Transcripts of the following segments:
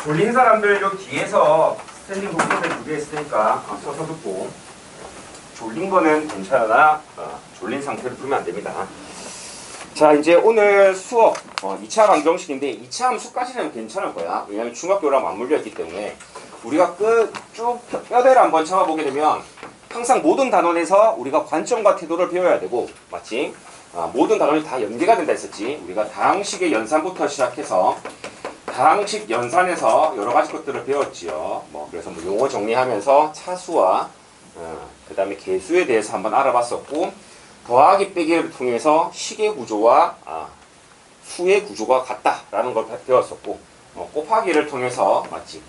졸린 사람들 요 뒤에서 스탠딩 독서대 2개 있으니까 서서 듣고, 졸린 거는 괜찮으나 졸린 상태로 두면 안 됩니다. 자, 이제 오늘 수업 2차 방정식인데 2차 함수까지는 괜찮을 거야. 왜냐면 중학교랑 맞물려 있기 때문에. 우리가 쭉 뼈대를 한번 잡아보게 되면 항상 모든 단원에서 우리가 관점과 태도를 배워야 되고, 맞지? 모든 단원이 다 연계가 된다 했었지. 우리가 다항식의 연산부터 시작해서 다항식 연산에서 여러 가지 것들을 배웠지요. 그래서 용어 정리하면서 차수와 그 다음에 계수에 대해서 한번 알아봤었고, 더하기 빼기를 통해서 식의 구조와 수의 구조가 같다라는 걸 배웠었고, 곱하기를 통해서, 맞지?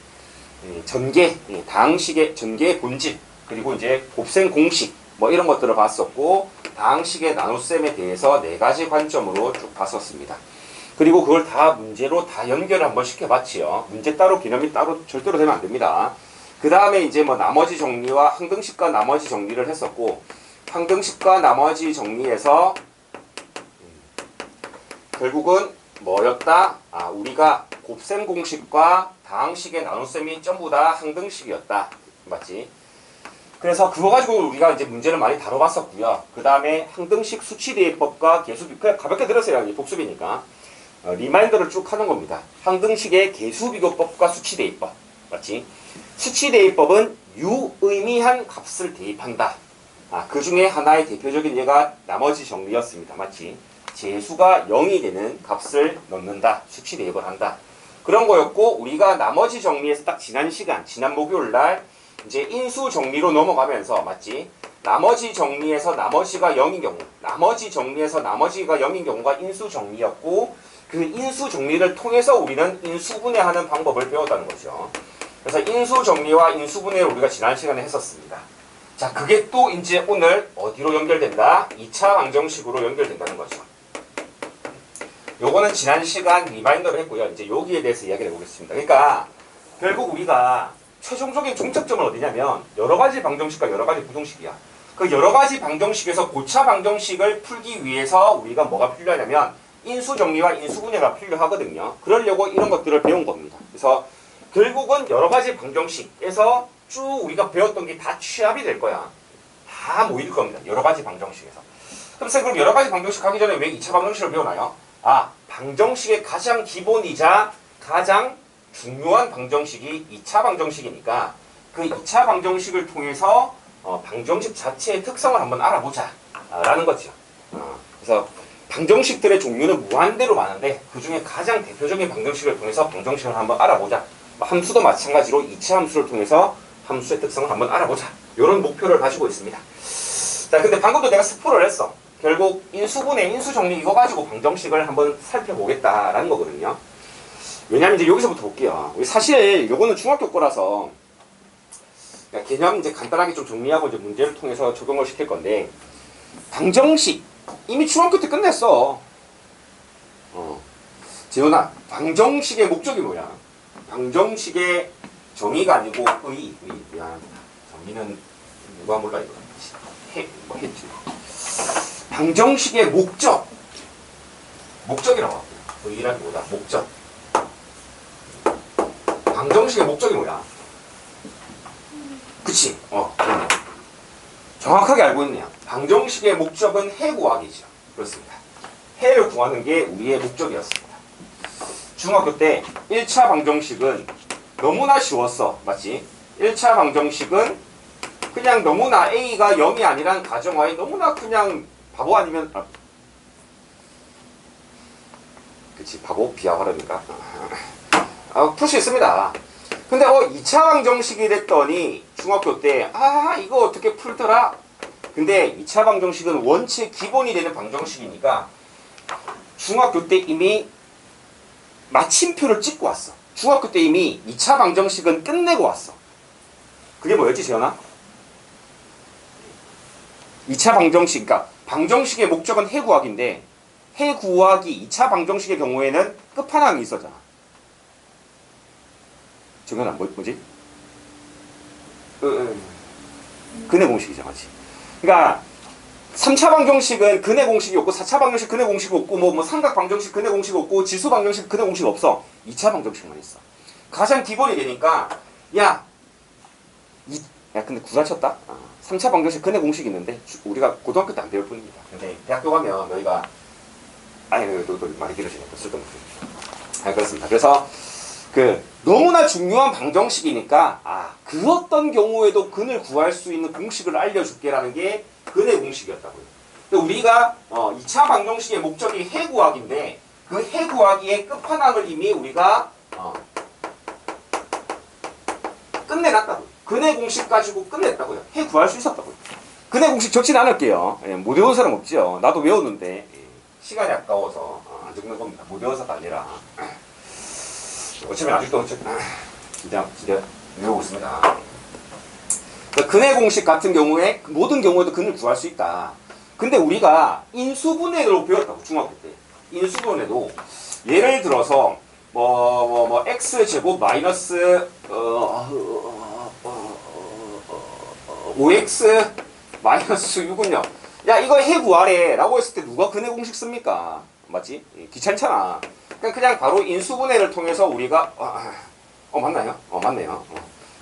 전개, 다항식의 전개의 본질, 그리고 이제 곱셈 공식, 이런 것들을 봤었고, 다항식의 나눗셈에 대해서 4가지 관점으로 쭉 봤었습니다. 그리고 그걸 다 문제로 다 연결을 한번 시켜봤지요. 문제 따로 개념이 따로 절대로 되면 안 됩니다. 그 다음에 이제 나머지 정리와 항등식과 나머지 정리를 했었고, 항등식과 나머지 정리에서 결국은 뭐였다? 우리가 곱셈 공식과 다항식의 나눗셈이 전부 다 항등식이었다. 맞지? 그래서 그거 가지고 우리가 이제 문제를 많이 다뤄봤었고요. 그 다음에 항등식 수치대입법과 계수비, 그냥 가볍게 들었어요. 복습이니까. 리마인더를 쭉 하는 겁니다. 항등식의 계수비교법과 수치대입법. 맞지? 수치대입법은 유의미한 값을 대입한다. 그 중에 하나의 대표적인 예가 나머지 정리였습니다. 맞지? 재수가 0이 되는 값을 넣는다. 수치대입을 한다. 그런 거였고, 우리가 나머지 정리에서 딱 지난 목요일 날 이제 인수 정리로 넘어가면서, 맞지? 나머지 정리에서 나머지가 0인 경우, 나머지 정리에서 나머지가 0인 경우가 인수 정리였고, 그 인수 정리를 통해서 우리는 인수분해하는 방법을 배웠다는 거죠. 그래서 인수 정리와 인수분해를 우리가 지난 시간에 했었습니다. 자, 그게 또 이제 오늘 어디로 연결된다? 2차 방정식으로 연결된다는 거죠. 요거는 지난 시간 리마인더를 했고요. 이제 여기에 대해서 이야기를 해보겠습니다. 그러니까 결국 우리가 최종적인 종착점은 어디냐면 여러 가지 방정식과 여러 가지 부등식이야. 그 여러 가지 방정식에서 고차 방정식을 풀기 위해서 우리가 뭐가 필요하냐면 인수 정리와 인수분해가 필요하거든요. 그러려고 이런 것들을 배운 겁니다. 그래서 결국은 여러 가지 방정식에서 쭉 우리가 배웠던 게 다 취합이 될 거야. 다 모일 겁니다. 여러 가지 방정식에서. 그럼 여러 가지 방정식 하기 전에 왜 2차 방정식을 배우나요? 방정식의 가장 기본이자 가장 중요한 방정식이 2차 방정식이니까 그 2차 방정식을 통해서 방정식 자체의 특성을 한번 알아보자 라는 거죠. 그래서 방정식들의 종류는 무한대로 많은데 그 중에 가장 대표적인 방정식을 통해서 방정식을 한번 알아보자. 함수도 마찬가지로 2차 함수를 통해서 함수의 특성을 한번 알아보자. 이런 목표를 가지고 있습니다. 자, 근데 방금도 내가 스포를 했어. 결국 인수분해, 인수정리 이거 가지고 방정식을 한번 살펴보겠다라는 거거든요. 왜냐면 이제 여기서부터 볼게요. 사실 요거는 중학교 거라서 개념 이제 간단하게 좀 정리하고 이제 문제를 통해서 적용을 시킬 건데, 방정식 이미 중학교 때 끝냈어. 재훈아, 방정식의 목적이 뭐야? 방정식의 정의가 아니고 미안합니다. 정의는 누가 몰라 이거. 했지. 방정식의 목적이라고 할게요. 의라기보다 목적. 방정식의 목적이 뭐야? 그치? 그렇네. 정확하게 알고 있네요. 방정식의 목적은 해 구하기죠. 그렇습니다. 해를 구하는 게 우리의 목적이었습니다. 중학교 때 1차 방정식은 너무나 쉬웠어. 맞지? 1차 방정식은 그냥 너무나 A가 0이 아니란 가정하에 너무나 그냥 바보 아니면 그치, 바보 비하화라니까. 풀 수 있습니다. 근데 2차 방정식이 됐더니 중학교 때 이거 어떻게 풀더라? 근데 2차 방정식은 원체 기본이 되는 방정식이니까 중학교 때 이미 마침표를 찍고 왔어. 중학교 때 이미 2차 방정식은 끝내고 왔어. 그게 뭐였지, 재현아? 2차 방정식, 그러니까 방정식의 목적은 해 구하기인데 해 구하기 2차 방정식의 경우에는 끝판왕이 있었잖아. 정현아, 뭐지? 근해 공식이죠, 맞지? 그러니까 3차 방정식은 근의 공식이 없고 4차 방정식 근의 공식이 없고 뭐 삼각 방정식 근의 공식이 없고 지수 방정식 근의 공식이 없어. 2차 방정식만 있어. 가장 기본이 되니까 야 근데 구라쳤다. 3차 방정식 근의 공식이 있는데 우리가 고등학교 때 안 배울 뿐입니다. 근데 대학교 가면 너희가 또 많이 길어지니까 쓸데없는. 그렇습니다. 그래서 너무나 중요한 방정식이니까 그 어떤 경우에도 근을 구할 수 있는 공식을 알려줄게라는 게 근의 공식이었다고요. 근데 우리가 2차 방정식의 목적이 해 구하기인데 그 해 구하기의 끝판왕을 이미 우리가 끝내놨다고요. 근의 공식 가지고 끝냈다고요. 해 구할 수 있었다고요. 근의 공식 적진 않을게요. 못 외운 사람 없죠. 나도 외웠는데 시간이 아까워서 안 적는 겁니다. 못 외워서가 아니라 어차피 아직도 그냥 외우고 있습니다. 근의 공식 같은 경우에 모든 경우에도 근을 구할 수 있다. 근데 우리가 인수분해로 배웠다고 중학교 때. 인수분해도 예를 들어서 x제곱 마이너스 5x 마이너스 6은요. 야 이거 해 구하래 라고 했을 때 누가 근의 공식 씁니까? 맞지? 귀찮잖아. 그냥 바로 인수분해를 통해서 우리가 맞나요? 맞네요.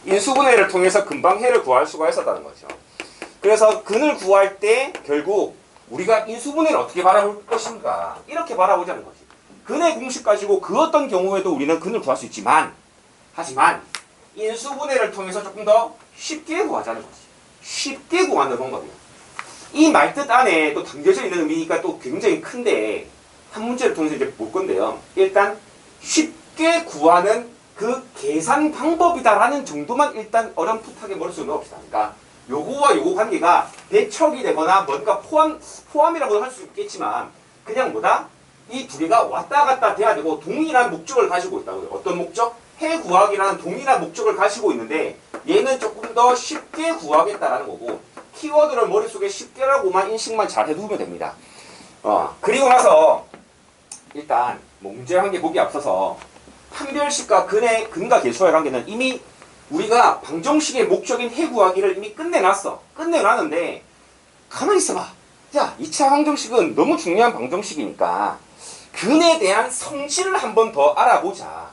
인수분해를 통해서 금방 해를 구할 수가 있었다는 거죠. 그래서 근을 구할 때 결국 우리가 인수분해를 어떻게 바라볼 것인가 이렇게 바라보자는 거지. 근의 공식 가지고 그 어떤 경우에도 우리는 근을 구할 수 있지만 하지만 인수분해를 통해서 조금 더 쉽게 구하자는 거지. 쉽게 구하는 방법이야. 이 말뜻 안에 또 담겨져 있는 의미가 또 굉장히 큰데 한 문제를 통해서 이제 볼 건데요. 일단 쉽게 구하는 그 계산 방법이다라는 정도만 일단 어렴풋하게 머릿속에 넣읍시다. 그러니까 요거와 요거 관계가 배척이 되거나 뭔가 포함이라고 할 수 있겠지만 그냥 이 두 개가 왔다 갔다 돼야 되고 동일한 목적을 가지고 있다고요. 어떤 목적? 해 구하기라는 동일한 목적을 가지고 있는데 얘는 조금 더 쉽게 구하겠다라는 거고 키워드를 머릿속에 쉽게라고만 인식만 잘 해두면 됩니다. 그리고 나서 일단 문제 한 개 보기 앞서서 판별식과 근과 계수와의 관계는 이미 우리가 방정식의 목적인 해 구하기를 이미 끝내놨어. 끝내놨는데 가만히 있어봐. 야 2차 방정식은 너무 중요한 방정식이니까 근에 대한 성질을 한번 더 알아보자.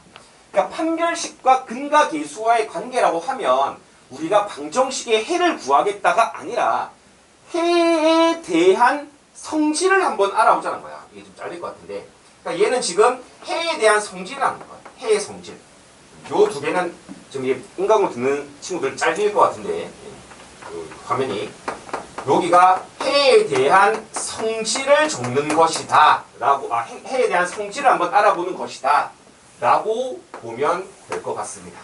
그러니까 판별식과 근과 계수와의 관계라고 하면 우리가 방정식의 해를 구하겠다가 아니라 해에 대한 성질을 한번 알아보자는 거야. 이게 좀 잘릴 것 같은데. 그러니까 얘는 지금 해에 대한 성질이라는 거야. 해의 성질. 요 두 개는 지금 인강으로 듣는 친구들 잘릴 것 같은데 화면이 여기가 해에 대한 성질을 적는 것이다 라고 해에 대한 성질을 한번 알아보는 것이다 라고 보면 될 것 같습니다.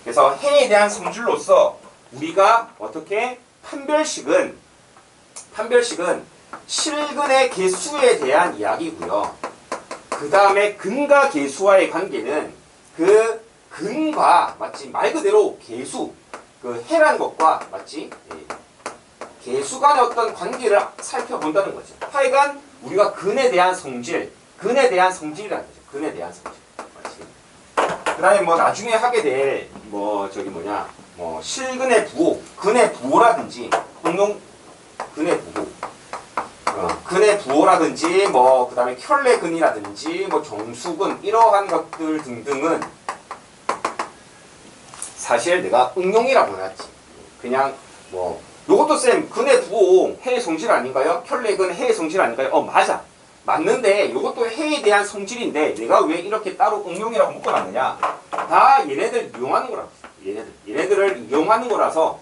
그래서 해에 대한 성질로서 우리가 어떻게 판별식은 실근의 개수에 대한 이야기고요. 그 다음에 근과 계수와의 관계는 그 근과 맞지 말 그대로 계수 해라는 것과 맞지 계수 간의 어떤 관계를 살펴본다는 거죠. 하여간 우리가 근에 대한 성질이라는 거죠. 근에 대한 성질. 맞지? 그 다음에 나중에 하게 될 실근의 부호, 근의 부호라든지 근의 부호. 근의 부호라든지 그 다음에 켤레근이라든지 정수근 이러한 것들 등등은 사실 내가 응용이라고 해놨지. 그냥 요것도 쌤 근의 부호 해의 성질 아닌가요? 켤레근 해의 성질 아닌가요? 맞아. 맞는데 요것도 해에 대한 성질인데 내가 왜 이렇게 따로 응용이라고 묶어놨느냐? 다 얘네들 이용하는 거라고. 얘네들을 이용하는 거라서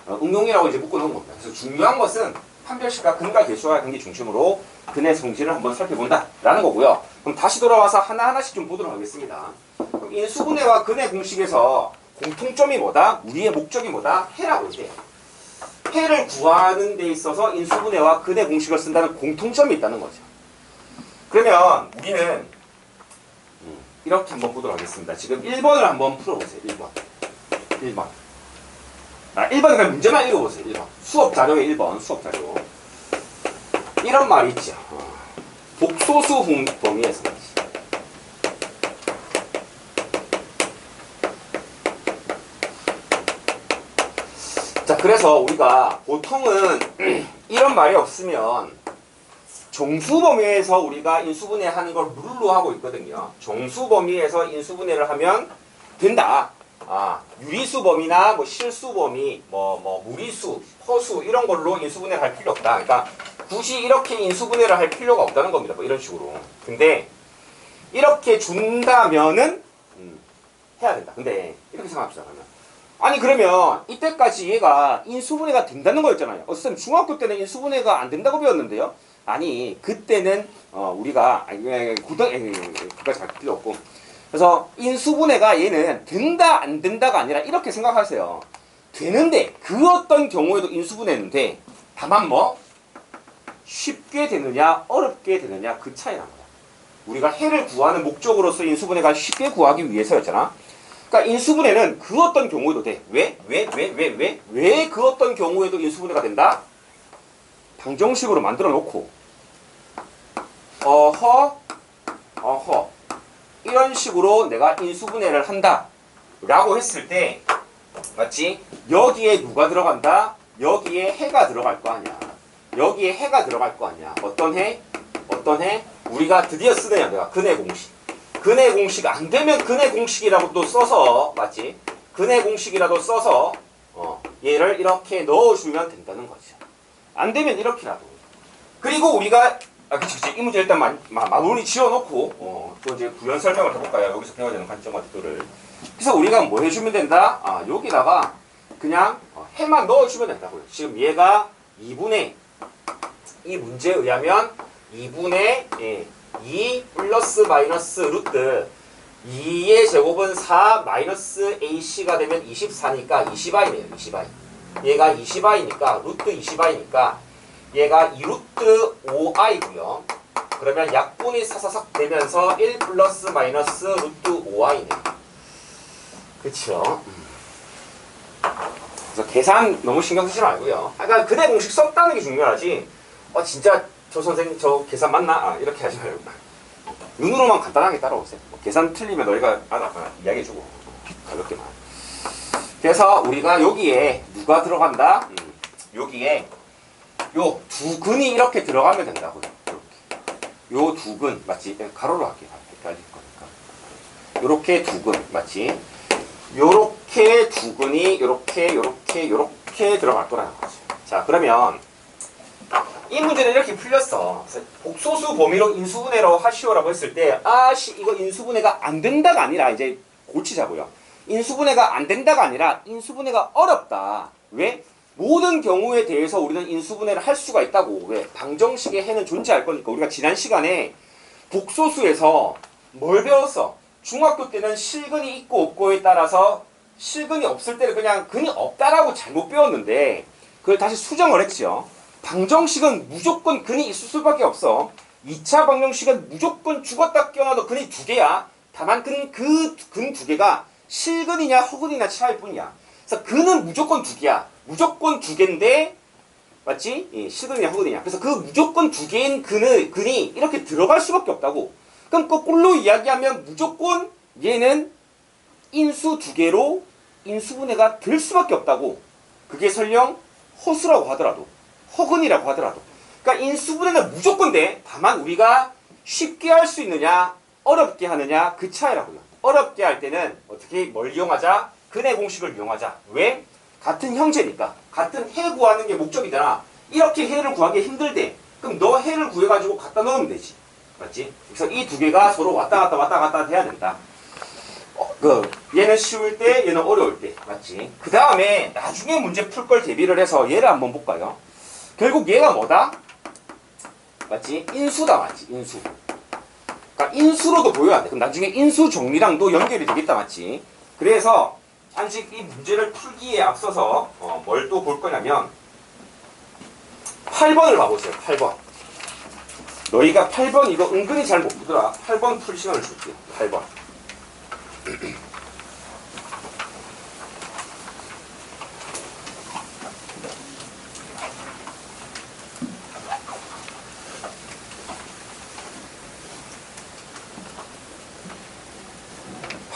응용이라고 이제 묶어놓은 겁니다. 그래서 중요한 것은 판별식과 근과 계수와 관계 중심으로 근의 성질을 한번 살펴본다 라는 거고요. 그럼 다시 돌아와서 하나하나씩 좀 보도록 하겠습니다. 그럼 인수분해와 근의 공식에서 공통점이 뭐다? 우리의 목적이 뭐다? 해라고 이제 해를 구하는 데 있어서 인수분해와 근의 공식을 쓴다는 공통점이 있다는 거죠. 그러면 우리는 이렇게 한번 보도록 하겠습니다. 지금 1번을 한번 풀어보세요. 1번 1번 그냥 문제만 읽어보세요. 1번 수업 자료에 1번 수업 자료 이런 말이 있죠. 복소수 범위에서 자, 그래서 우리가 보통은 이런 말이 없으면 정수 범위에서 우리가 인수분해 하는 걸 룰로 하고 있거든요. 정수 범위에서 인수분해를 하면 된다. 유리수 범위나 뭐 실수 범위, 무리수, 허수 이런 걸로 인수분해를 할 필요 없다. 그러니까 굳이 이렇게 인수분해를 할 필요가 없다는 겁니다. 뭐 이런 식으로. 근데 이렇게 준다면은 해야 된다. 근데 이렇게 생각합시다. 그러면 아니 그러면 이때까지 얘가 인수분해가 된다는 거였잖아요. 선생님 중학교 때는 인수분해가 안 된다고 배웠는데요. 아니 그때는 우리가 그까지 갈 필요 없고, 그래서 인수분해가 얘는 된다 안 된다가 아니라 이렇게 생각하세요. 되는데 그 어떤 경우에도 인수분해는 돼. 다만 뭐 쉽게 되느냐 어렵게 되느냐 그 차이랍니다. 우리가 해를 구하는 목적으로서 인수분해가 쉽게 구하기 위해서였잖아. 그러니까 인수분해는 그 어떤 경우에도 돼. 왜 그 어떤 경우에도 인수분해가 된다? 방정식으로 만들어 놓고 어허 이런 식으로 내가 인수분해를 한다 라고 했을 때 맞지? 여기에 누가 들어간다? 여기에 해가 들어갈 거 아니야. 여기에 해가 들어갈 거 아니야. 어떤 해? 어떤 해? 우리가 드디어 쓰네요. 내가 근해 공식. 근해 공식 안 되면 근해 공식이라고 또 써서 맞지? 근해 공식이라도 써서 얘를 이렇게 넣어주면 된다는 거죠. 안 되면 이렇게라도. 그리고 우리가 그치 이 문제 일단 마무리 지어놓고 또 이제 구현 설명을 해볼까요? 여기서 배워야 되는 관점들을. 그래서 우리가 뭐 해주면 된다? 여기다가 그냥 해만 넣어주면 된다고요. 지금 얘가 2분의 이 문제에 의하면 2분의 2 플러스 마이너스 루트 2의 제곱은 4 마이너스 AC가 되면 24니까 20i네요. 20i. 얘가 20i니까 루트 20i니까 얘가 2루트 5i고요. 그러면 약분이 사사삭 되면서 1 플러스 마이너스 루트 5i네요. 그쵸? 그래서 계산 너무 신경 쓰지 말고요. 그러니까 근해 공식 썼다는 게 중요하지. 진짜 저 선생님 저 계산 맞나? 이렇게 하지 말고 눈으로만 간단하게 따라오세요. 계산 틀리면 너희가 이야기해주고 가볍게만. 그래서 우리가 여기에 누가 들어간다? 여기에 요 두 근이 이렇게 들어가면 된다고요. 이렇게. 요 두 근 맞지? 가로로 할게요. 헷갈릴 거니까. 요렇게 두 근 맞지? 요렇게 두 근이 요렇게 들어갈 거라는 거죠. 자, 그러면 이 문제는 이렇게 풀렸어. 복소수 범위로 인수분해로 하시오라고 했을 때 이거 인수분해가 안 된다가 아니라 이제 고치자고요. 인수분해가 안 된다가 아니라 인수분해가 어렵다. 왜? 모든 경우에 대해서 우리는 인수분해를 할 수가 있다고. 왜? 방정식의 해는 존재할 거니까. 우리가 지난 시간에 복소수에서 뭘 배웠어? 중학교 때는 실근이 있고 없고에 따라서 실근이 없을 때는 그냥 근이 없다라고 잘못 배웠는데 그걸 다시 수정을 했죠. 방정식은 무조건 근이 있을 수밖에 없어. 2차 방정식은 무조건 죽었다 깨어나도 근이 두 개야. 다만 그 근 두 개가 실근이냐 허근이냐 차이일 뿐이야. 그래서 근은 무조건 두 개야. 무조건 두 개인데 맞지? 실근이냐 허근이냐. 그래서 그 무조건 두 개인 근이 이렇게 들어갈 수밖에 없다고. 그럼 거꾸로 이야기하면 무조건 얘는 인수 두 개로 인수분해가 될 수밖에 없다고. 그게 설령 허수라고 하더라도 허근이라고 하더라도. 그러니까 인수분해는 무조건 돼. 다만 우리가 쉽게 할 수 있느냐 어렵게 하느냐 그 차이라고요. 어렵게 할 때는 어떻게 뭘 이용하자? 근해 공식을 이용하자. 왜? 같은 형제니까. 같은 해 구하는 게 목적이잖아. 이렇게 해를 구하기 힘들대. 그럼 너 해를 구해가지고 갖다 넣으면 되지. 맞지? 그래서 이 두 개가 서로 왔다 갔다 돼야 된다. 얘는 쉬울 때 얘는 어려울 때. 맞지? 그 다음에 나중에 문제 풀 걸 대비를 해서 얘를 한번 볼까요? 결국 얘가 뭐다? 맞지? 인수다. 맞지? 인수. 그러니까 인수로도 보여야 돼. 그럼 나중에 인수 정리랑도 연결이 되겠다. 맞지? 그래서 아직 이 문제를 풀기에 앞서서 뭘 또 볼 거냐면 8번을 봐보세요. 8번. 너희가 8번 이거 은근히 잘 못 푸더라. 8번 풀 시간을 줄게. 8번.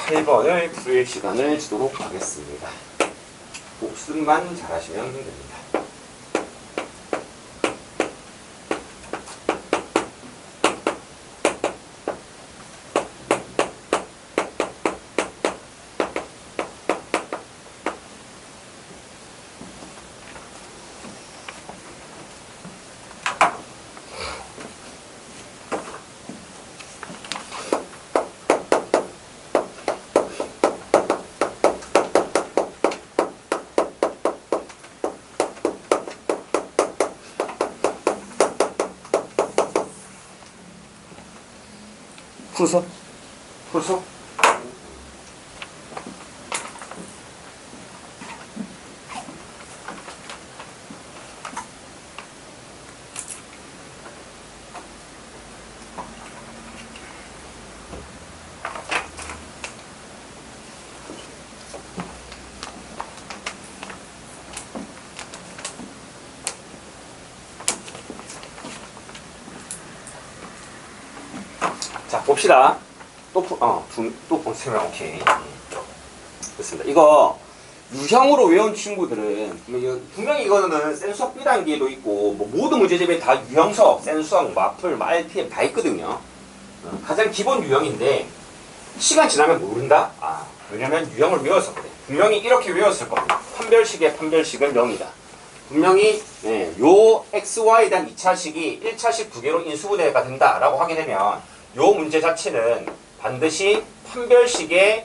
8번을 풀 시간을 주도록 하겠습니다. 복습만 잘하시면 됩니다. 풀서? 풀소? 자, 봅시다. 또 보세요. 오케이. 됐습니다. 이거 유형으로 외운 친구들은 분명히 이거는 센수학 B단계도 있고 뭐 모든 문제집에 다 유형서, 센수학, 마플, RTM 다 있거든요. 가장 기본 유형인데 시간 지나면 모른다? 왜냐면 유형을 외워서 그래. 분명히 이렇게 외웠을 겁니다. 판별식의 판별식은 0이다. 분명히 요 XY에 대한 2차식이 1차식 두 개로 인수분해가 된다라고 하게 되면 요 문제 자체는 반드시 판별식이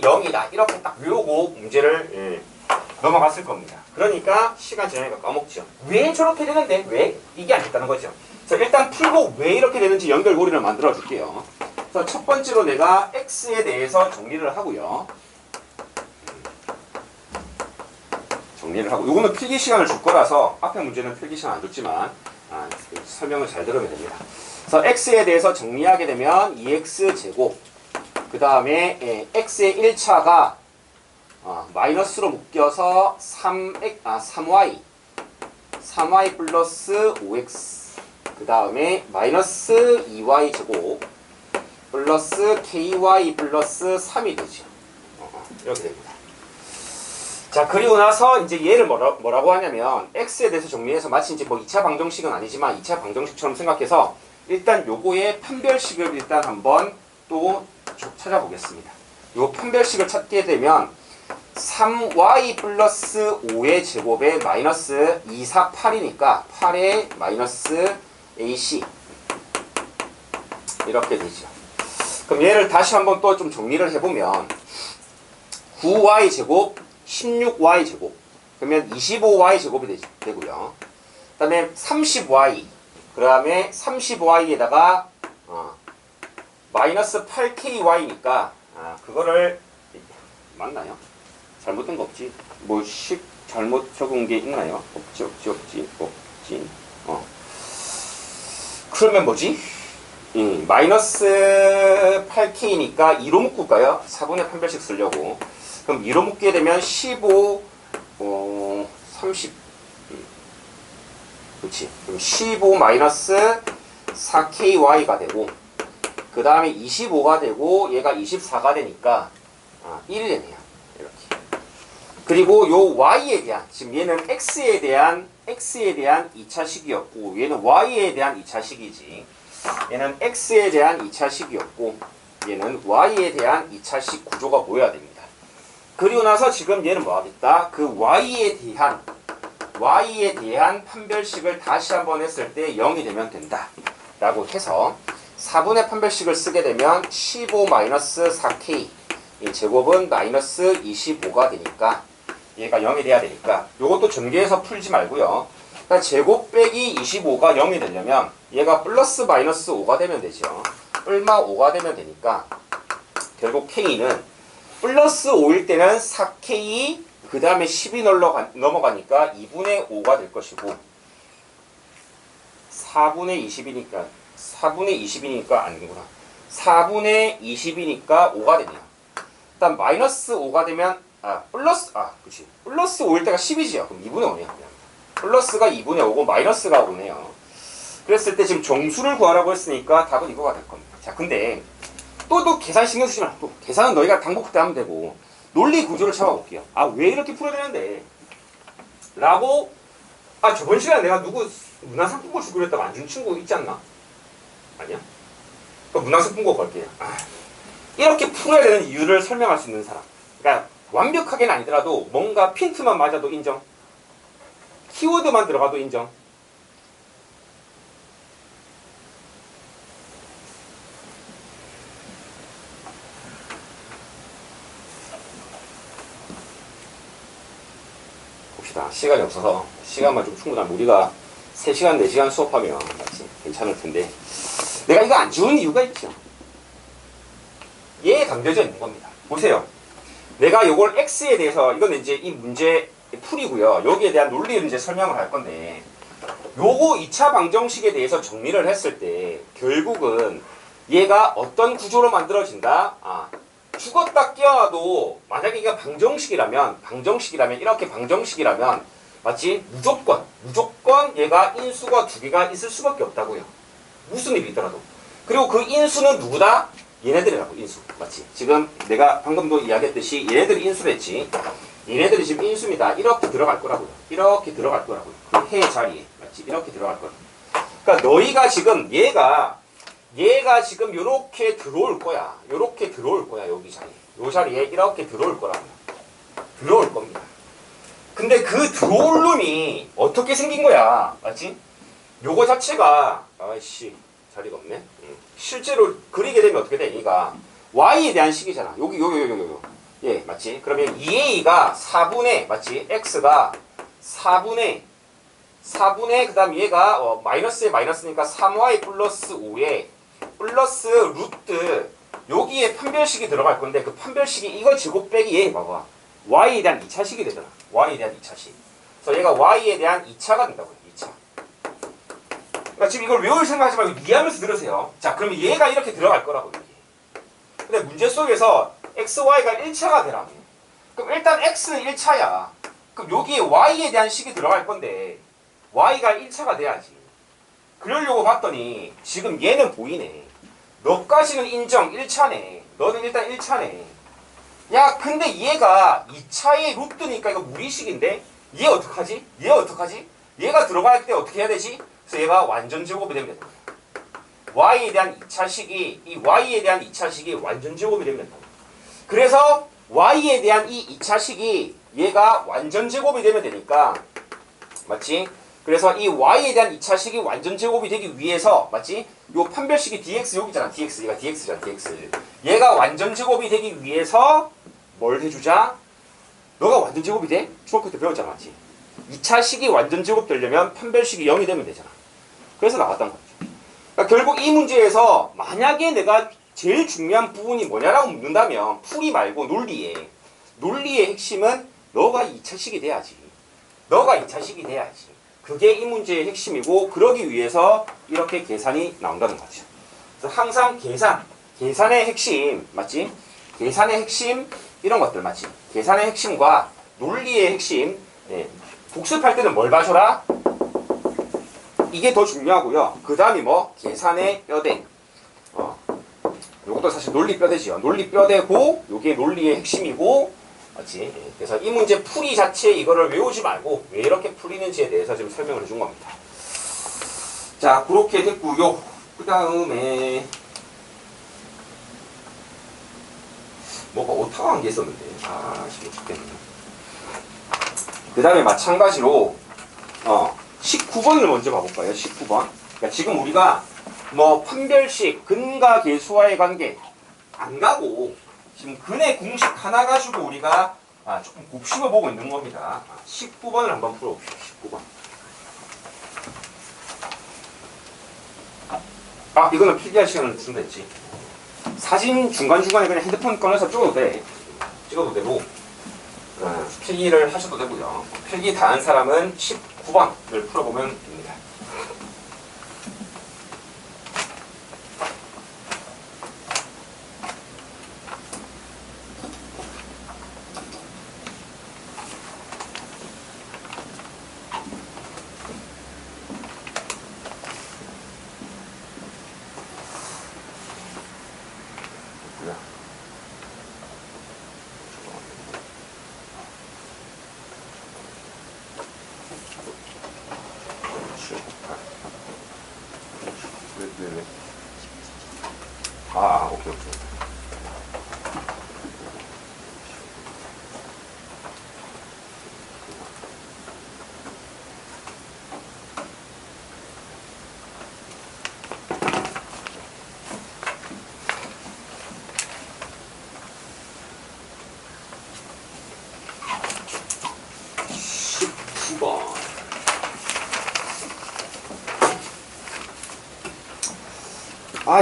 0이다. 이렇게 딱 외우고 문제를 넘어갔을 겁니다. 그러니까 시간 지나니까 까먹죠. 왜 저렇게 되는데? 왜? 이게 안 됐다는 거죠. 자, 일단 풀고 왜 이렇게 되는지 연결고리를 만들어 줄게요. 그래서 첫 번째로 내가 X에 대해서 정리를 하고요. 이거는 필기 시간을 줄 거라서 앞에 문제는 필기 시간 안 줬지만 설명을 잘 들으면 됩니다. 그래서 x에 대해서 정리하게 되면 2x제곱 그 다음에 x의 1차가 마이너스로 묶여서 3y 플러스 5x 그 다음에 마이너스 2y제곱 플러스 ky 플러스 3이 되죠. 이렇게 됩니다. 자, 그리고 나서 이제 얘를 뭐라고 하냐면 x에 대해서 정리해서 마치 이제 뭐 2차 방정식은 아니지만 2차 방정식처럼 생각해서 일단 요거의 판별식을 일단 한번 또 찾아보겠습니다. 요 판별식을 찾게 되면 3y 플러스 5의 제곱에 마이너스 2, 4, 8이니까 8의 마이너스 ac 이렇게 되죠. 그럼 얘를 다시 한번 또 좀 정리를 해보면 9y 제곱 16y 제곱 그러면 25y 제곱이 되고요. 그 다음에 30y 그 다음에 35y에다가 마이너스 8ky니까 그거를 맞나요? 잘못된 거 없지? 뭐 식 잘못 적은 게 있나요? 없지. 그러면 뭐지? 마이너스 8k니까 2로 묶을까요? 4분의 판별식 쓰려고. 그럼 2로 묶게 되면 15, 30. 그렇지. 그럼 15 마이너스 4ky가 되고, 그 다음에 25가 되고, 얘가 24가 되니까, 1이 되네요. 이렇게. 그리고 요 y에 대한, 지금 얘는 x에 대한 2차식이었고, 얘는 y에 대한 2차식이지. 얘는 x에 대한 2차식이었고, 얘는 y에 대한 2차식 구조가 보여야 됩니다. 그리고 나서 지금 얘는 뭐 하겠다? 그 y에 대한 판별식을 다시 한번 했을 때 0이 되면 된다. 라고 해서 4분의 판별식을 쓰게 되면 15-4k 이 제곱은 마이너스 25가 되니까 얘가 0이 돼야 되니까 요것도 전개해서 풀지 말고요. 그러니까 제곱 빼기 25가 0이 되려면 얘가 플러스 마이너스 5가 되면 되죠. 얼마 5가 되면 되니까 결국 k는 플러스 5일 때는 4k 그 다음에 10이 넘어가니까 2분의 5가 될 것이고 4분의 20이니까 아니구나. 4분의 20이니까 5가 되네요. 일단 마이너스 5가 되면 그렇지. 플러스 5일 때가 10이지요. 그럼 2분의 5네요. 플러스가 2분의 5고 마이너스가 5네요. 그랬을 때 지금 정수를 구하라고 했으니까 답은 이거가 될 겁니다. 자, 근데 또 계산 신경 쓰지 말고 계산은 너희가 당국 때 하면 되고 논리 구조를 잡아볼게요. 아, 왜 이렇게 풀어야 되는데? 라고, 저번 시간에 내가 누구 문화상품권 주기로 했다고 안 준 친구 있지 않나? 아니야? 그럼 문화상품권 걸게요. 이렇게 풀어야 되는 이유를 설명할 수 있는 사람. 그러니까 완벽하게는 아니더라도 뭔가 핀트만 맞아도 인정. 키워드만 들어가도 인정. 봅시다. 시간이 없어서 시간만 좀 충분하면 우리가 3시간, 4시간 수업하면 맞지? 괜찮을 텐데 내가 이거 안 주는 이유가 있죠. 얘에 담겨져 있는 겁니다. 보세요. 내가 요걸 X에 대해서 이건 이제 이 문제 풀이고요. 여기에 대한 논리를 이제 설명을 할 건데 요거 2차 방정식에 대해서 정리를 했을 때 결국은 얘가 어떤 구조로 만들어진다? 죽었다 깨어나도 만약에 이게 방정식이라면 이렇게 방정식이라면 맞지? 무조건 얘가 인수가 2개가 있을 수밖에 없다고요. 무슨 일이 있더라도. 그리고 그 인수는 누구다? 얘네들이라고. 인수 맞지? 지금 내가 방금도 이야기했듯이 얘네들이 인수랬지. 얘네들이 지금 인수입니다. 이렇게 들어갈 거라고요. 이렇게 들어갈 거라고요. 그 해 자리에 맞지? 이렇게 들어갈 거라고. 그러니까 너희가 지금 얘가 지금 요렇게 들어올 거야. 요렇게 들어올 거야. 여기 자리에. 요 자리에 이렇게 들어올 거라고요. 들어올 겁니다. 근데 그 들어올 놈이 어떻게 생긴 거야? 맞지? 요거 자체가 자리가 없네. 실제로 그리게 되면 어떻게 돼? 얘가 y에 대한 식이잖아. 여기 예, 맞지? 그러면 2a가 4분의 맞지? x가 4분의 그다음 얘가 마이너스에 마이너스니까 3y 플러스 5에 플러스 루트 여기에 판별식이 들어갈 건데 그 판별식이 이거 제곱 빼기 얘 봐봐. y에 대한 2차식이 되잖아. y에 대한 2차식. 그래서 얘가 y에 대한 2차가 된다고요. 2차. 그러니까 지금 이걸 외울 생각하지 말고 이해하면서 들으세요. 자, 그러면 얘가 이렇게 들어갈 거라고. 근데 문제 속에서 x, y가 1차가 되라며. 그럼 일단 x는 1차야. 그럼 여기에 y에 대한 식이 들어갈 건데 y가 1차가 돼야지. 그러려고 봤더니 지금 얘는 보이네. 너까지는 인정 1차네. 너는 일단 1차네. 야, 근데 얘가 2차의 루트니까 이거 무리식인데 얘 어떡하지? 얘가 들어갈 때 어떻게 해야 되지? 그래서 얘가 완전 제곱이 되면 된다. y에 대한 2차식이 이 y에 대한 2차식이 완전 제곱이 되면 된다. 그래서 y에 대한 이 2차식이 얘가 완전 제곱이 되면 되니까 맞지? 그래서 이 y에 대한 2차식이 완전 제곱이 되기 위해서 맞지? 요 판별식이 dx 여기잖아. dx 얘가 dx잖아. dx 얘가 완전 제곱이 되기 위해서 뭘 해주자? 너가 완전 제곱이 돼? 중학교 때 배웠잖아. 맞지? 2차식이 완전 제곱 되려면 판별식이 0이 되면 되잖아. 그래서 나왔던 거죠. 그러니까 결국 이 문제에서 만약에 내가 제일 중요한 부분이 뭐냐라고 묻는다면 풀이 말고 논리의 핵심은 너가 2차식이 돼야지. 그게 이 문제의 핵심이고 그러기 위해서 이렇게 계산이 나온다는 거죠. 그래서 항상 계산의 핵심 맞지? 계산의 핵심 이런 것들 맞지? 계산의 핵심과 논리의 핵심 복습할 때는 뭘 봐줘라? 이게 더 중요하고요. 그 다음이 계산의 뼈대. 요것도 사실 논리 뼈대지요. 논리 뼈대고 요게 논리의 핵심이고 맞지? 그래서 이 문제 풀이 자체 이거를 외우지 말고 왜 이렇게 풀리는지에 대해서 지금 설명을 해준 겁니다. 자, 그렇게 됐고요. 그 다음에 뭐가 오타가 한 게 있었는데 지금 죽겠네. 그 다음에 마찬가지로 19번을 먼저 봐볼까요? 19번. 그러니까 지금 우리가 판별식, 근과 계수와의 관계 안 가고 지금 근의 공식 하나 가지고 우리가 조금 곱씹어 보고 있는 겁니다. 19번을 한번 풀어봅시다. 19번. 이거는 필기할 시간을 준다 했지. 사진 중간중간에 그냥 핸드폰 꺼내서 찍어도 되고 필기를 하셔도 되고요. 필기 다 한 사람은 19번을 풀어보면 됩니다. 오케이.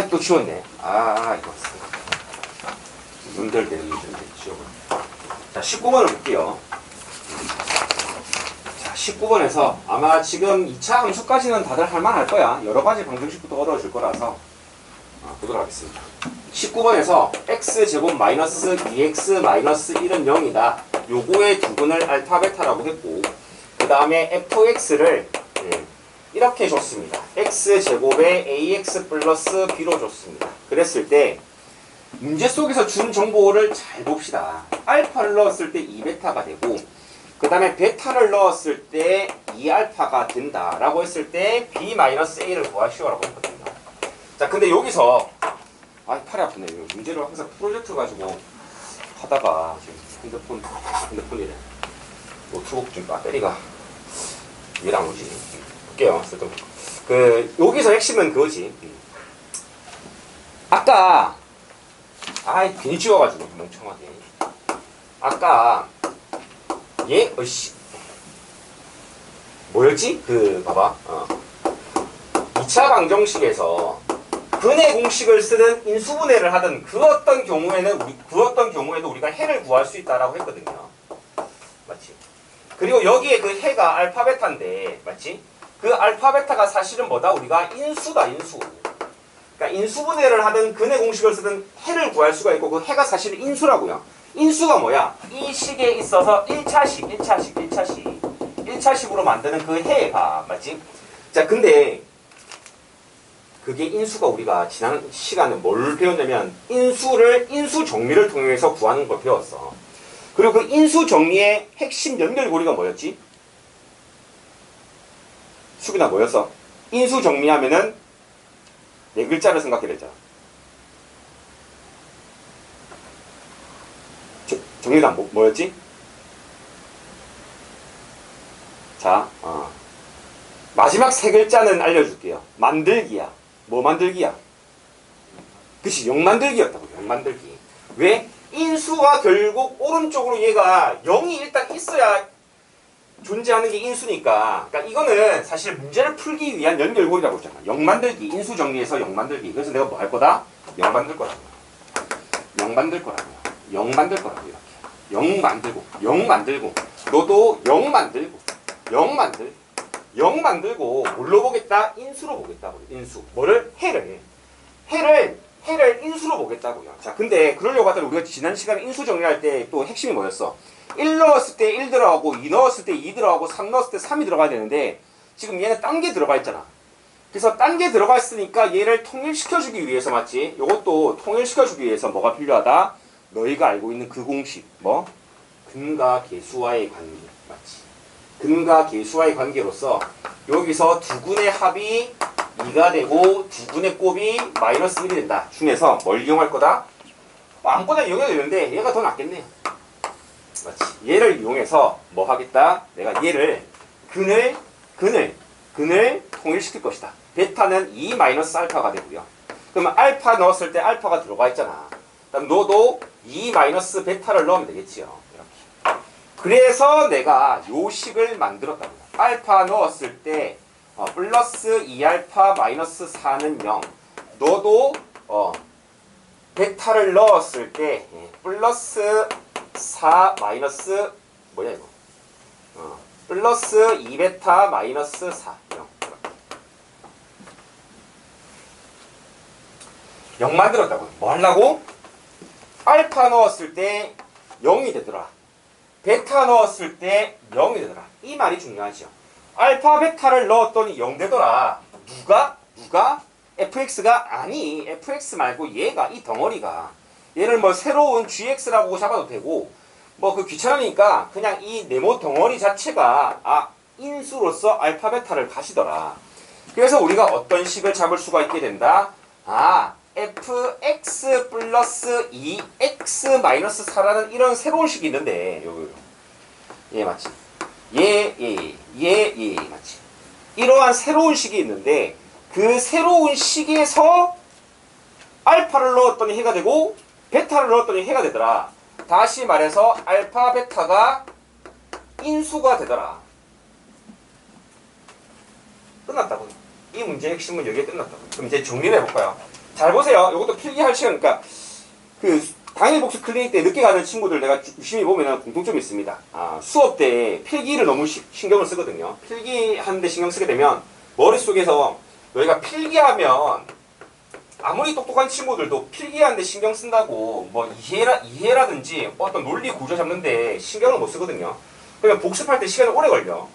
또 지웠네. 이거. 눈들대는 지워버려. 자, 19번을 볼게요. 자, 19번에서 아마 지금 2차 함수까지는 다들 할만할 거야. 여러 가지 방정식부터 어려워질 거라서 보도록 하겠습니다. 19번에서 x제곱 마이너스 2x 마이너스 1은 0이다. 요거의 두근을 알파 베타라고 했고, 그 다음에 fx를 이렇게 줬습니다. x제곱에 ax 플러스 b로 줬습니다. 그랬을 때 문제 속에서 준 정보를 잘 봅시다. 알파를 넣었을 때 2베타가 되고, 그 다음에 베타를 넣었을 때 2알파가 된다 라고 했을 때 b-a를 구하시오라고 했거든요. 자, 근데 여기서 팔이 아프네. 문제를 항상 프로젝트 가지고 하다가 지금 핸드폰이래. 노트북 좀 배터리가 얘랑 오지. 볼게요. 여기서 핵심은 그거지. 아까 괜히 지워가지고 멍청하게. 아까 뭐였지? 봐봐. 2차 방정식에서 근의 공식을 쓰든 인수분해를 하든 그 어떤 경우에도 우리가 해를 구할 수 있다라고 했거든요. 맞지? 그리고 여기에 그 해가 알파 베타인데, 맞지? 그 알파 베타가 사실은 뭐다? 우리가 인수다, 인수. 그러니까 인수분해를 하든 근의 공식을 쓰든 해를 구할 수가 있고, 그 해가 사실 인수라고요. 인수가 뭐야? 이 식에 있어서 1차식으로 만드는 그 해가, 맞지? 자, 근데 그게 인수가 우리가 지난 시간에 뭘 배웠냐면 인수 정리를 통해서 구하는 걸 배웠어. 그리고 그 인수 정리의 핵심 연결고리가 뭐였지? 수빈아 뭐였어? 인수 정리하면은 네 글자를 생각해야 되잖아. 정리란 뭐였지? 자, 마지막 세 글자는 알려줄게요. 만들기야. 뭐 만들기야? 그치, 0 만들기였다고. 0 만들기. 왜? 인수가 결국 오른쪽으로 얘가 0이 일단 있어야 존재하는 게 인수니까. 그러니까 이거는 사실 문제를 풀기 위한 연결고리라고 했잖아. 0 만들기. 인수 정리해서 0 만들기. 그래서 내가 뭐 할 거다? 0 만들 거라고. 0 만들 거라고. 0 만들 거라고. 이렇게. 0 만들고. 0 만들고. 너도 0 만들고. 0 만들고. 0 만들고 뭘로 보겠다? 인수로 보겠다고요. 인수. 뭐를? 해를 인수로 보겠다고요. 자, 근데 그러려고 하더니 우리가 지난 시간에 인수 정리할 때 또 핵심이 뭐였어? 1 넣었을 때 1 들어가고 2 넣었을 때 2 들어가고 3 넣었을 때 3이 들어가야 되는데 지금 얘는 딴 게 들어가 있잖아. 그래서 딴 게 들어가 있으니까 얘를 통일시켜주기 위해서, 맞지? 요것도 통일시켜주기 위해서 뭐가 필요하다? 너희가 알고 있는 그 공식. 뭐? 근과 계수와의 관계. 맞지? 근과 계수와의 관계로서 여기서 두 근의 합이 2가 되고 두 근의 곱이 마이너스 1이 된다. 중에서 뭘 이용할 거다? 아무거나 이용해도 되는데 얘가 더 낫겠네요. 맞지? 얘를 이용해서 뭐 하겠다? 내가 얘를 근을 통일시킬 것이다. 베타는 2 마이너스 알파가 되고요. 그러면 알파 넣었을 때 알파가 들어가 있잖아. 그럼 너도 2 마이너스 베타를 넣으면 되겠지요. 이렇게. 그래서 내가 요 식을 만들었다고요. 알파 넣었을 때 플러스 2알파 마이너스 4는 0. 너도 베타를 넣었을 때 플러스 4 마이너스 뭐야 이거? 플러스 2베타 마이너스 4. 0 만들었다고. 뭐 하려고? 알파 넣었을 때 0이 되더라. 베타 넣었을 때 0이 되더라. 이 말이 중요하죠. 알파 베타를 넣었더니 0 되더라. 누가? fx가 아니. fx 말고 얘가, 이 덩어리가. 얘를 뭐 새로운 gx라고 잡아도 되고, 뭐 그 귀찮으니까 그냥 이 네모 덩어리 자체가 인수로서 알파 베타를 가시더라. 그래서 우리가 어떤 식을 잡을 수가 있게 된다? fx 플러스 2x 마이너스 4라는 이런 새로운 식이 있는데 얘 맞지? 얘 맞지? 이러한 새로운 식이 있는데 그 새로운 식에서 알파를 넣었더니 해가 되고 베타를 넣었더니 해가 되더라. 다시 말해서 알파 베타가 인수가 되더라. 끝났다고요. 이 문제의 핵심은 여기에 끝났다고요. 그럼 이제 정리를 해볼까요? 잘 보세요. 이것도 필기할 시간, 그러니까 그 당일 복습 클리닉 때 늦게 가는 친구들 내가 유심히 보면 공통점이 있습니다. 수업 때 필기를 너무 신경을 쓰거든요. 필기하는데 신경 쓰게 되면 머릿속에서 너희가 필기하면 아무리 똑똑한 친구들도 필기하는데 신경 쓴다고 뭐 이해라든지 어떤 논리 구조 잡는데 신경을 못 쓰거든요. 그러면 복습할 때 시간이 오래 걸려.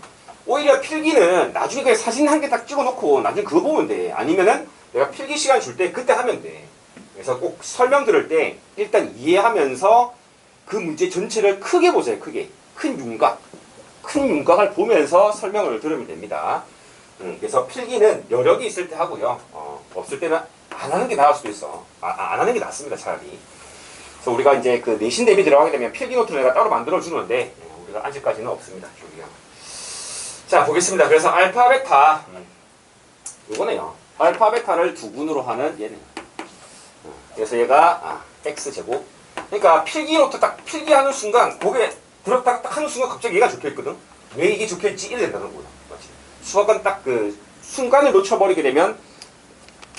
오히려 필기는 나중에 그냥 사진 한 개 딱 찍어놓고 나중에 그거 보면 돼. 아니면은 내가 필기 시간 줄 때 그때 하면 돼. 그래서 꼭 설명 들을 때 일단 이해하면서 그 문제 전체를 크게 보세요. 크게. 큰 윤곽을 보면서 설명을 들으면 됩니다. 그래서 필기는 여력이 있을 때 하고요. 없을 때는 안 하는 게 나을 수도 있어. 안 하는 게 낫습니다. 차라리. 그래서 우리가 이제 그 내신 대비 들어가게 되면 필기 노트를 내가 따로 만들어 주는데 우리가 아직까지는 없습니다. 여기가. 자, 보겠습니다. 그래서 알파 베타 이거네요. 알파 베타를 두 분으로 하는 얘네요. 그래서 얘가 x제곱. 그러니까 필기 노트 딱 필기하는 순간 고개 들었다가 딱 하는 순간 갑자기 얘가 적혀있거든. 왜 이게 적혀있지? 이래 된다는 거야. 맞지? 수학은 딱 그 순간을 놓쳐버리게 되면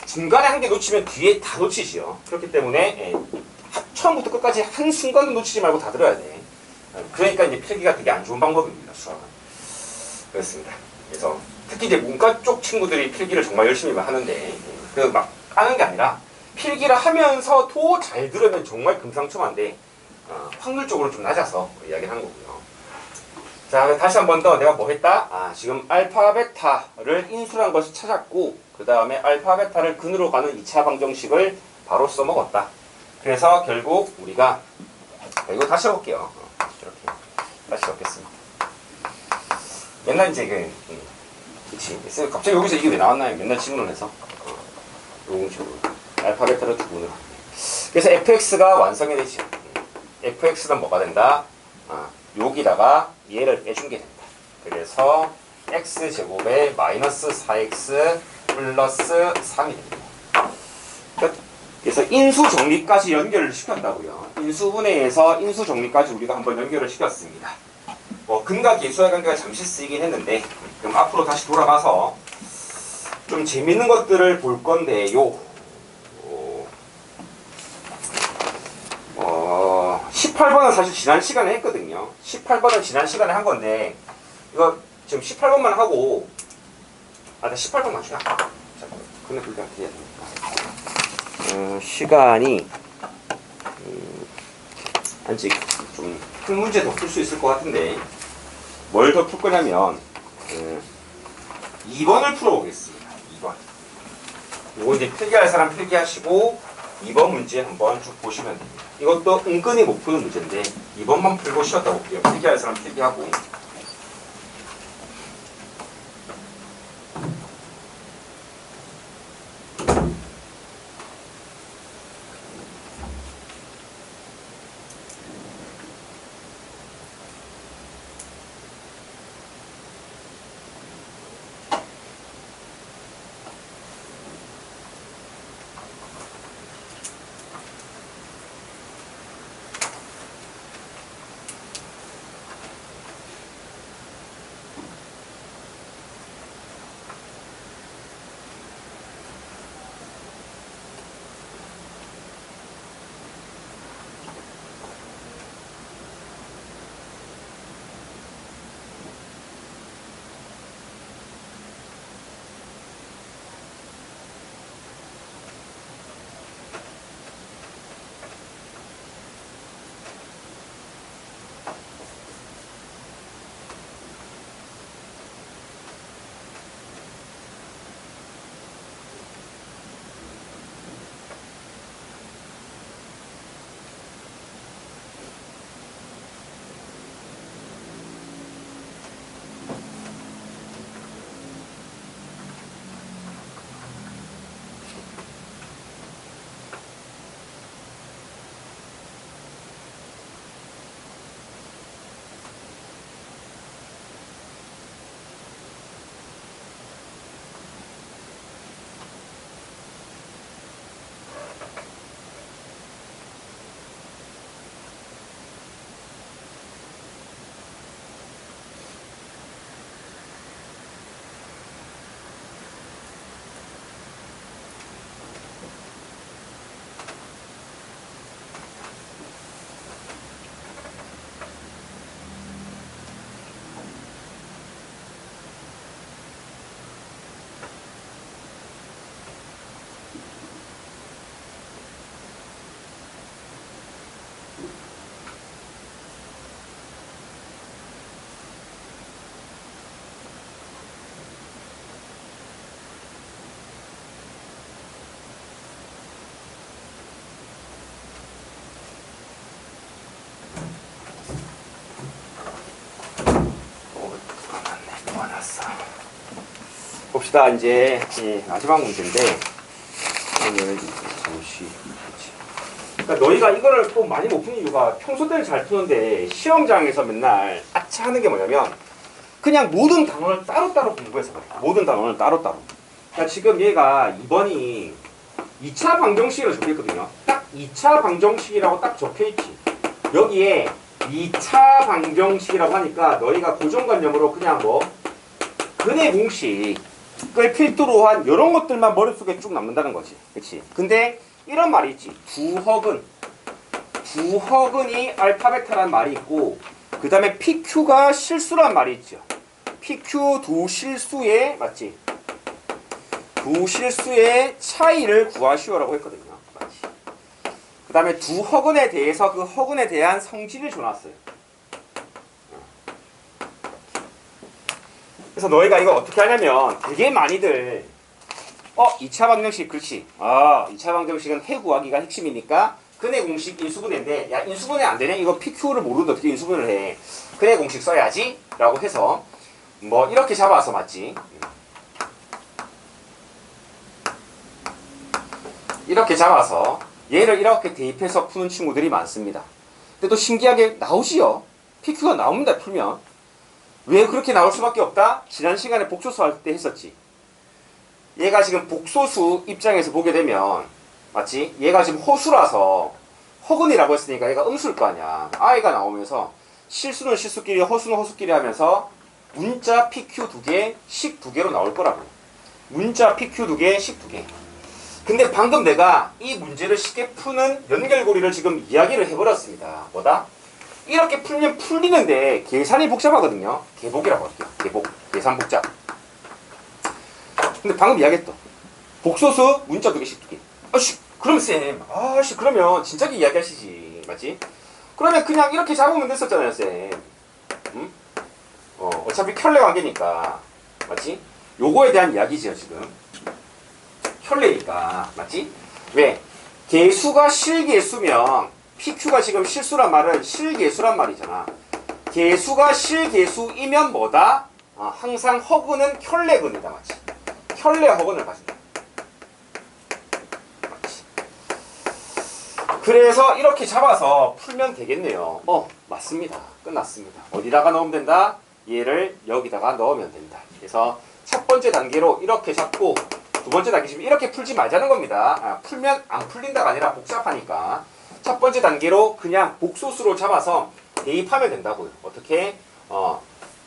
중간에 한 개 놓치면 뒤에 다 놓치지요. 그렇기 때문에 처음부터 끝까지 한 순간도 놓치지 말고 다 들어야 돼. 그러니까 이제 필기가 되게 안 좋은 방법입니다. 수학은. 그렇습니다. 그래서 특히 이제 문과 쪽 친구들이 필기를 정말 열심히 하는데 그 막 하는 게 아니라 필기를 하면서도 잘 들으면 정말 금상첨화인데 확률적으로 좀 낮아서 이야기를 하는 거고요. 자, 다시 한 번 더 내가 뭐 했다? 지금 알파 베타를 인수란 것을 찾았고 그 다음에 알파 베타를 근으로 가는 2차 방정식을 바로 써먹었다. 그래서 결국 우리가 이거 다시 해볼게요. 이렇게 다시 해보겠습니다. 맨날 이제 그치. 갑자기 여기서 이게 왜 나왔나요? 맨날 질문을 해서 이런 식으로 알파 베타를 두 분으로. 그래서 fx가 완성이 되죠. fx는 뭐가 된다? 여기다가 얘를 빼준 게 된다. 그래서 x제곱에 마이너스 4x 플러스 3이 됩니다. 그래서 인수 정리까지 연결을 시켰다고요. 인수분해에서 인수 정리까지 우리가 한번 연결을 시켰습니다. 근과 계수의 관계가 잠시 쓰이긴 했는데 그럼 앞으로 다시 돌아가서 좀 재밌는 것들을 볼 건데요. 18번은 사실 지난 시간에 했거든요. 18번은 지난 시간에 한 건데 이거 지금 18번만 하고 나 18번 나중에 할까? 근데 그게 어떻게 해야 됩니까? 시간이 아직 좀 큰 문제 더 풀 수 있을 것 같은데 뭘 더 풀 거냐면 2번을 풀어보겠습니다. 2번. 이거 이제 필기할 사람 필기하시고 2번 문제 한번 쭉 보시면 됩니다. 이것도 은근히 못 푸는 문제인데 2번만 풀고 쉬었다 볼게요. 필기할 사람 필기하고. 봅시다. 이제 마지막 문제인데 잠시. 그러니까 너희가 이거를 또 많이 못 푸는 이유가 평소 때는 잘 푸는데 시험장에서 맨날 아차 하는 게 뭐냐면 그냥 모든 단원을 따로따로 공부해서 그래. 모든 단원을 따로따로. 그러니까 지금 얘가 2번이 2차 방정식이라고 적혀있거든요. 딱 2차 방정식이라고 딱 적혀있지. 여기에 2차 방정식이라고 하니까 너희가 고정관념으로 그냥 뭐 근의 공식을 필두로 한 이런 것들만 머릿속에 쭉 남는다는 거지. 그치? 근데 이런 말이 있지. 부허근이 알파 베타란 말이 있고 그 다음에 PQ가 실수란 말이 있죠. PQ 두 실수의 맞지? 두 실수의 차이를 구하시오라고 했거든요. 맞지? 그 다음에 두 허근에 대해서 그 허근에 대한 성질을 줘놨어요. 그래서 너희가 이거 어떻게 하냐면 되게 많이들 2차 방정식 그렇지. 2차 방정식은 해 구하기가 핵심이니까 근의 공식 인수분해인데 야 인수분해 안 되냐? 이거 PQ를 모르는데 어떻게 인수분해를 해? 근의 공식 써야지 라고 해서 뭐 이렇게 잡아서 맞지? 이렇게 잡아서 얘를 이렇게 대입해서 푸는 친구들이 많습니다. 근데 또 신기하게 나오지요. PQ가 나옵니다. 풀면. 왜 그렇게 나올 수밖에 없다? 지난 시간에 복소수 할 때 했었지. 얘가 지금 복소수 입장에서 보게 되면 맞지? 얘가 지금 호수라서 허근이라고 했으니까 얘가 음수일 거 아니야. I가 나오면서 실수는 실수끼리 허수는 허수끼리 하면서 문자 PQ 2개, 식 2개로 나올 거라고. 문자 PQ 2개, 식 2개. 근데 방금 내가 이 문제를 쉽게 푸는 연결고리를 지금 이야기를 해버렸습니다. 뭐다? 이렇게 풀면 풀리는데 계산이 복잡하거든요. 계복이라고 할게요. 계복. 계산 복잡. 근데 방금 이야기했던 복소수 문자 2개씩 2개. 그럼 쌤. 그러면 진작에 이야기하시지. 맞지? 그러면 그냥 이렇게 잡으면 됐었잖아요, 쌤. 응? 어차피 켤레 관계니까. 맞지? 요거에 대한 이야기지요, 지금. 켤레니까. 맞지? 왜? 개수가 실개수면 PQ가 지금 실수란 말은 실개수란 말이잖아. 개수가 실개수이면 뭐다? 항상 허근은 켤레근이다. 맞지? 켤레 허근을 가진다. 맞지? 그래서 이렇게 잡아서 풀면 되겠네요. 맞습니다. 끝났습니다. 어디다가 넣으면 된다? 얘를 여기다가 넣으면 된다. 그래서 첫 번째 단계로 이렇게 잡고 두 번째 단계 지금 이렇게 풀지 말자는 겁니다. 풀면 안 풀린다가 아니라 복잡하니까 첫 번째 단계로 그냥 복소수로 잡아서 대입하면 된다고요. 어떻게?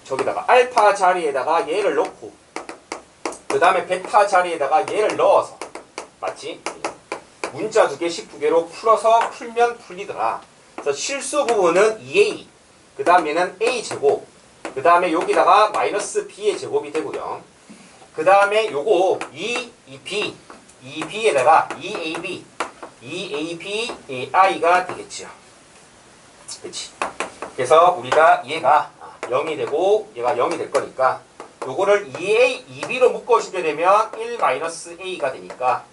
저기다가 알파 자리에다가 얘를 넣고 그 다음에 베타 자리에다가 얘를 넣어서 맞지? 문자 2개씩 2개로 풀어서 풀면 풀리더라. 그래서 실수 부분은 2a 그 다음에는 a제곱 그 다음에 여기다가 마이너스 b의 제곱이 되고요. 그 다음에 요거 2b 2b에다가 2ab 2ab i가 되겠죠. 그렇지. 그래서 우리가 얘가 0이 되고 얘가 0이 될 거니까 요거를 2a 2b로 묶어주게 되면 1-a가 되니까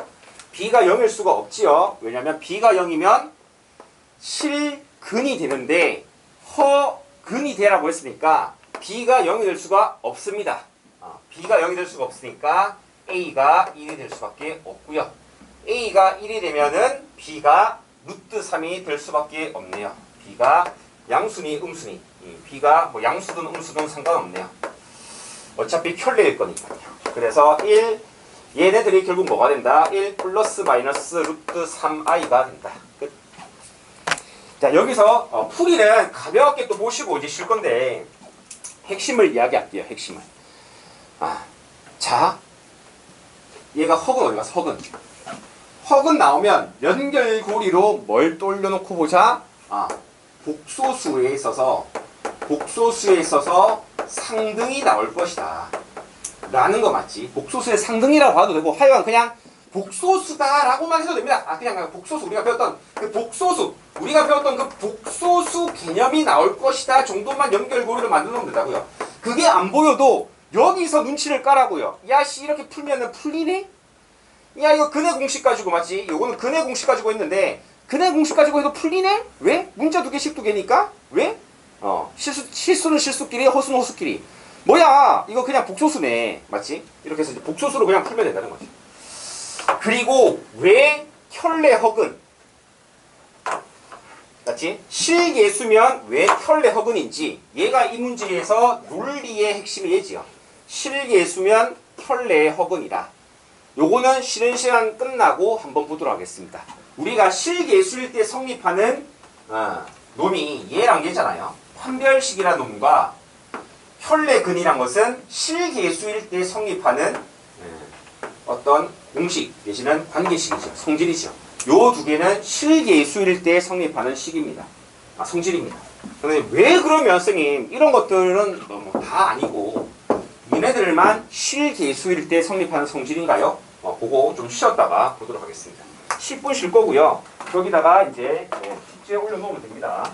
b가 0일 수가 없지요. 왜냐면 b가 0이면 실근이 되는데 허근이 되라고 했으니까 b가 0이 될 수가 없습니다. b가 0이 될 수가 없으니까 a가 1이 될 수밖에 없고요. a가 1이 되면은 b가 루트 3이 될 수밖에 없네요. b가 양수니 음수니 b가 뭐 양수든 음수든 상관없네요. 어차피 켤레일 거니까요. 그래서 1 얘네들이 결국 뭐가 된다? 1 플러스 마이너스 루트 3i가 된다. 끝. 자 여기서 풀이는 가볍게 또 보시고 이제 쉴 건데 핵심을 이야기할게요. 핵심을. 자 얘가 허근 어디 가서 허근 나오면 연결고리로 뭘 또 올려놓고 보자. 복소수에 있어서 상등이 나올 것이다 라는 거 맞지? 복소수의 상등이라고 봐도 되고 하여간 그냥 복소수다 라고만 해도 됩니다. 그냥 복소수 우리가 배웠던 그 복소수 개념이 나올 것이다 정도만 연결고리를 만들어 놓으면 된다고요. 그게 안 보여도 여기서 눈치를 까라고요. 야씨 이렇게 풀면은 풀리네? 야 이거 근의 공식 가지고 맞지? 요거는 근의 공식 가지고 했는데 근의 공식 가지고 해도 풀리네? 왜? 문자 2개씩 2개니까? 왜? 실수는 실수끼리 허수는 허수끼리 뭐야 이거 그냥 복소수네. 맞지? 이렇게 해서 이제 복소수로 그냥 풀면 된다는 거지. 그리고 왜 혈례허근, 맞지? 실계수면 왜 혈례허근인지 얘가 이 문제에서 논리의 핵심이 얘지요. 실계수면 혈례허근이다. 요거는 쉬는 시간 끝나고 한번 보도록 하겠습니다. 우리가 실계수일 때 성립하는 놈이 얘랑 얘잖아요. 판별식이라는 놈과 혈례근이란 것은 실계수일 때 성립하는 어떤 공식 내지는 관계식이죠. 성질이죠. 요 두 개는 실계수일 때 성립하는 식입니다. 성질입니다. 그런데 왜 그러면 선생님 이런 것들은 뭐 다 아니고 얘네들만 실계수일 때 성립하는 성질인가요? 그거 좀 쉬었다가 보도록 하겠습니다. 10분 쉴 거고요. 여기다가 이제 숙제 올려놓으면 됩니다.